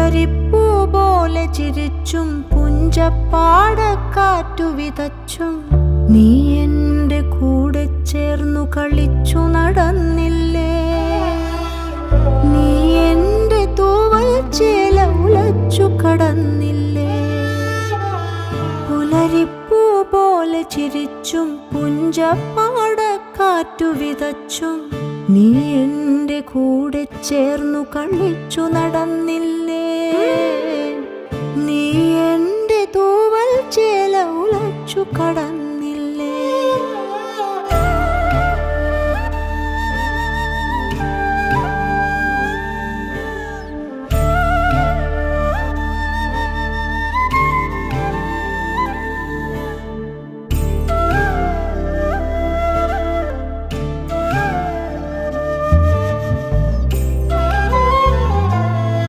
പുലരിപ്പൂ പോലെ ചിരിച്ചും പുഞ്ചപ്പാടക്കാറ്റു വിതച്ചും നീ എൻ്റെ കൂടെ ചേർന്നു കളിച്ചു നടന്നില്ലേ. നീ എൻ്റെ തൂവൽ ചേല ഉലച്ചു കടന്നില്ലേ. പുലരിപ്പൂ പോലെ ചിരിച്ചും പുഞ്ചപ്പാടക്കാറ്റു വിതച്ചും നീ എൻ്റെ കൂടെ ചേർന്നു കളിച്ചു നടന്നില്ലേ.